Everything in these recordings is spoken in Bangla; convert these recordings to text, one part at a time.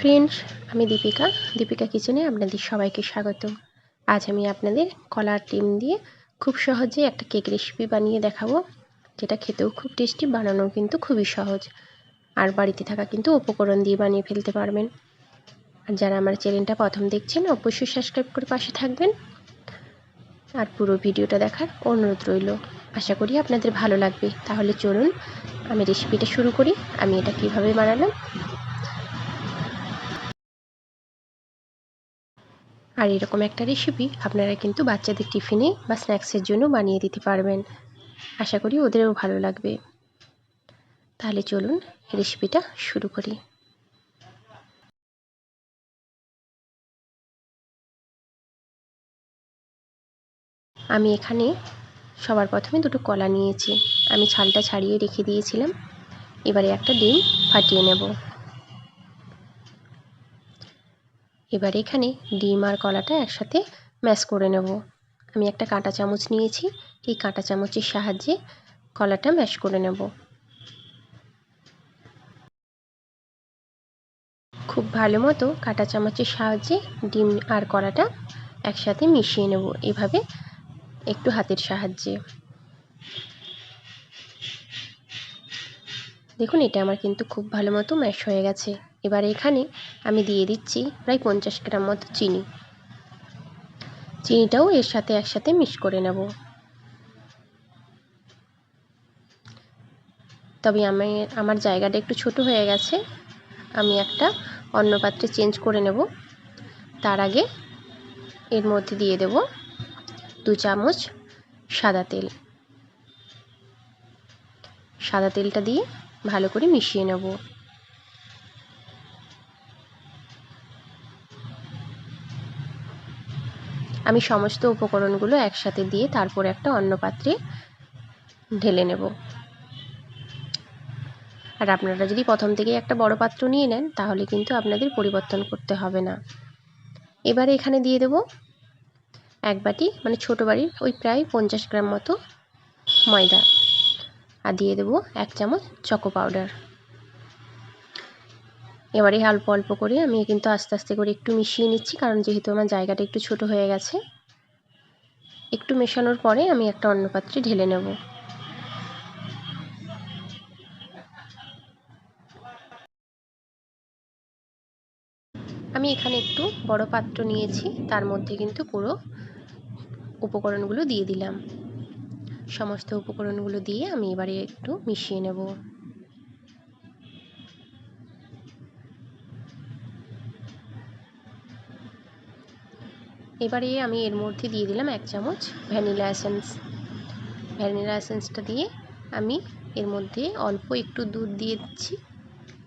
ফ্রেন্ডস, আমি দীপিকা কিচেনে আপনাদের সবাইকে স্বাগত। আজ আমি আপনাদের কলার ডিম দিয়ে খুব সহজে একটা কেক রেসিপি বানিয়ে দেখাবো, যেটা খেতেও খুব টেস্টি, বানানোও কিন্তু খুবই সহজ। আর বাড়িতে থাকা কিন্তু উপকরণ দিয়ে বানিয়ে ফেলতে পারবেন। আর যারা আমার চ্যানেলটা প্রথম দেখছেন অবশ্যই সাবস্ক্রাইব করে পাশে থাকবেন আর পুরো ভিডিওটা দেখার অনুরোধ রইল। আশা করি আপনাদের ভালো লাগবে। তাহলে চলুন আমি রেসিপিটা শুরু করি। আমি এটা কিভাবে বানালাম। আর এরকম একটা রেসিপি আপনারা কিন্তু বাচ্চাদের টিফিনে বা স্ন্যাক্সের জন্য বানিয়ে দিতে পারবেন। আশা করি ওদেরও ভালো লাগবে। তাহলে চলুন রেসিপিটা শুরু করি। আমি এখানে সবার প্রথমে দুটো কলা নিয়েছি। আমি ছালটা ছাড়িয়ে রেখে দিয়েছিলাম। এবারে একটা ডিম ফাটিয়ে নেব। এবারে এখানে ডিম আর কলাটা একসাথে ম্যাশ করে নেব। আমি একটা কাঁটা চামচ নিয়েছি। এই কাঁটা চামচের সাহায্যে কলাটা ম্যাশ করে নেব। খুব ভালো মতো কাঁটা চামচের সাহায্যে ডিম আর কলাটা একসাথে মিশিয়ে নেব, এভাবে একটু হাতের সাহায্যে। দেখুন, এটা আমার কিন্তু খুব ভালো মতো ম্যাশ হয়ে গেছে। এবার এখানে আমি দিয়ে দিচ্ছি প্রায় 50 গ্রাম মতো চিনি। চিনিটাও এর সাথে একসাথে মিক্স করে নেব। তবে আমার জায়গাটা একটু ছোট হয়ে গেছে। আমি একটা অন্য পাত্রে চেঞ্জ করে নেব। তার আগে এর মধ্যে দিয়ে দেব 2 চামচ সাদা তেল। সাদা তেলটা দিয়ে ভালো করে মিশিয়ে নেব। আমি সমস্ত উপকরণগুলো একসাথে দিয়ে তারপর একটা অন্য পাত্রে ঢেলে নেব। আর আপনারা যদি প্রথম থেকেই একটা বড় পাত্র নিয়ে নেন তাহলে কিন্তু আপনাদের পরিবর্তন করতে হবে না। এবারে এখানে দিয়ে দেব এক বাটি, মানে ছোট বাটির ওই প্রায় 50 গ্রাম মতো ময়দা। আর দিয়ে দেব 1 চামচ চকো পাউডার। এবারে অল্প অল্প করে আমি কিন্তু আস্তে আস্তে করে একটু মিশিয়ে নিচ্ছি, কারণ যেহেতু আমার জায়গাটা একটু ছোট হয়ে গেছে। একটু মেশানোর পরে আমি একটা অন্য পাত্রে ঢেলে নেব। আমি এখানে একটু বড় পাত্র নিয়েছি, তার মধ্যে কিন্তু পুরো উপকরণগুলো দিয়ে দিলাম। সমস্ত উপকরণগুলো দিয়ে আমি এবারে একটু মিশিয়ে নেব। এবারে আমি এর মধ্যে দিয়ে দিলাম 1 চামচ ভ্যানিলা এসেন্স। ভ্যানিলা এসেন্সটা দিয়ে আমি এর মধ্যে অল্প একটু দুধ দিয়ে দিচ্ছি।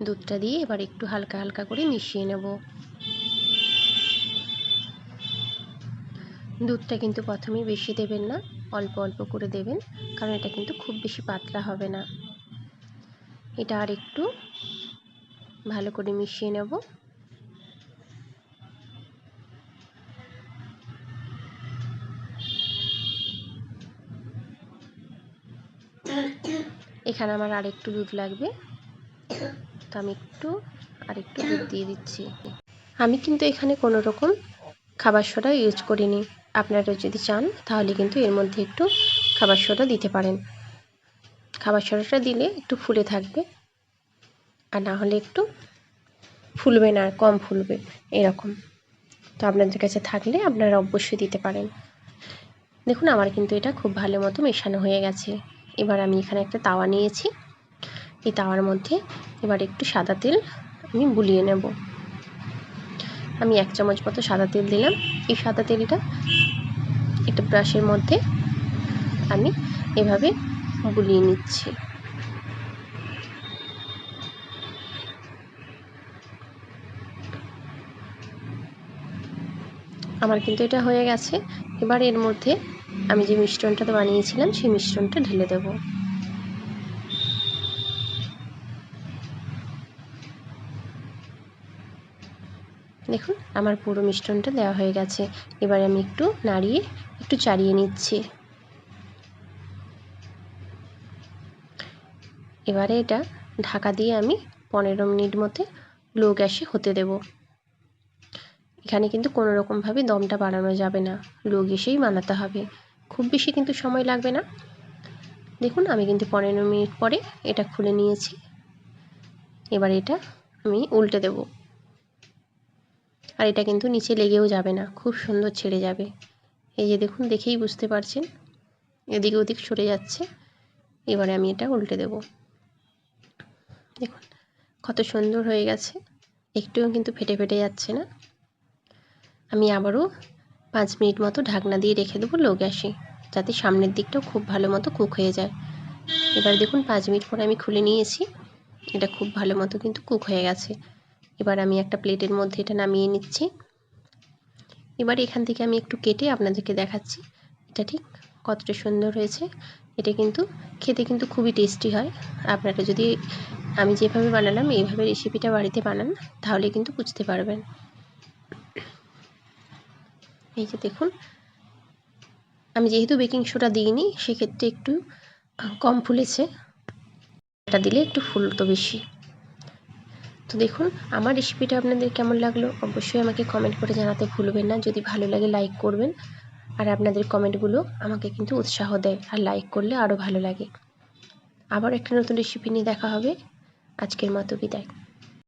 দুধটা দিয়ে এবার একটু হালকা হালকা করে মিশিয়ে নেব। দুধটা কিন্তু প্রথমেই বেশি দেবেন না, অল্প অল্প করে দেবেন, কারণ এটা কিন্তু খুব বেশি পাতলা হবে না। এটা আর একটু ভালো করে মিশিয়ে নেব। এখানে আমার আর একটু দুধ লাগবে, তো আমি আর একটু দুধ দিয়ে দিচ্ছি। আমি কিন্তু এখানে কোনো রকম খাবার সোডা ইউজ করিনি। আপনারা যদি চান তাহলে কিন্তু এর মধ্যে একটু খাবার সোডা দিতে পারেন। খাবার সোডাটা দিলে একটু ফুলে থাকবে, আর না হলে একটু ফুলবে না, কম ফুলবে এরকম। তো আপনাদের কাছে থাকলে আপনারা অবশ্যই দিতে পারেন। দেখুন, আমার কিন্তু এটা খুব ভালো মতো মেশানো হয়ে গেছে। এবার আমি এখানে একটা তাওয়া নিয়েছি। এই তাওয়ার মধ্যে এবার একটু সাদা তেল আমি বুলিয়ে নেব। আমি 1 চামচ মতো সাদা তেল দিলাম। এই সাদা তেলটা একটা ব্রাশের মধ্যে আমি এভাবে বুলিয়ে নিচ্ছি। আমার কিন্তু এটা হয়ে গেছে। এবার এর মধ্যে আমি যে মিশ্রণটা বানিয়েছিলাম সেই মিশ্রণটা ঢেলে দেব। দেখুন, আমার পুরো মিশ্রণটা দেওয়া হয়ে গেছে। এবার আমি একটু নাড়িয়ে একটু চাড়িয়ে নিচ্ছি। এবারে এটা ঢাকা দিয়ে আমি 15 মিনিট মতো লো গ্যাসে হতে দেব। এখানে কিন্তু কোনো রকমভাবে দমটা বাড়ানো যাবে না, লো গ্যাসেই বানাতে হবে। খুব বেশি কিন্তু সময় লাগবে না। দেখুন আমি কিন্তু 15 মিনিট পরে এটা খুলে নিয়েছি। এবার এটা আমি উল্টে দেব। আর এটা কিন্তু নিচে লেগেও যাবে না, খুব সুন্দর ছেড়ে যাবে। এই যে দেখুন, দেখেই বুঝতে পারছেন এদিক ওদিক সরে যাচ্ছে। এবারে আমি এটা উল্টে দেব। দেখুন কত সুন্দর হয়ে গেছে, একটুও কিন্তু ফেটে ফেটে যাচ্ছে না। আমি আবারও 5 মিনিট মতো ঢাকনা দিয়ে রেখে দেবো লো গ্যাসে, যাতে সামনের দিকটাও খুব ভালো মতো কুক হয়ে যায়। এবার দেখুন 5 মিনিট পরে আমি খুলে নিয়েছি, এটা খুব ভালো মতো কিন্তু কুক হয়ে গেছে। এবার আমি একটা প্লেটের মধ্যে এটা নামিয়ে নিচ্ছি। এবার এখান থেকে আমি একটু কেটে আপনাদেরকে দেখাচ্ছি এটা ঠিক কতটা সুন্দর হয়েছে। এটা কিন্তু খেতে কিন্তু খুবই টেস্টি হয়। আপনারা যদি আমি যেভাবে বানালাম এইভাবে রেসিপিটা বাড়িতে বানান, তাহলে কিন্তু বুঝতে পারবেন। এই যে দেখুন, আমি যেহেতু বেকিং সোডা দিইনি, সেক্ষেত্রে একটু কম ফুলেছে, এটা দিলে একটু ফুলতো বেশি। তো দেখুন আমার রেসিপিটা আপনাদের কেমন লাগলো অবশ্যই আমাকে কমেন্ট করে জানাতে ভুলবেন না। যদি ভালো লাগে লাইক করবেন, আর আপনাদের কমেন্টগুলো আমাকে কিন্তু উৎসাহ দেয়, আর লাইক করলে আরও ভালো লাগে। আবার একটা নতুন রেসিপি নিয়ে দেখা হবে। আজকের মতো বিদায়।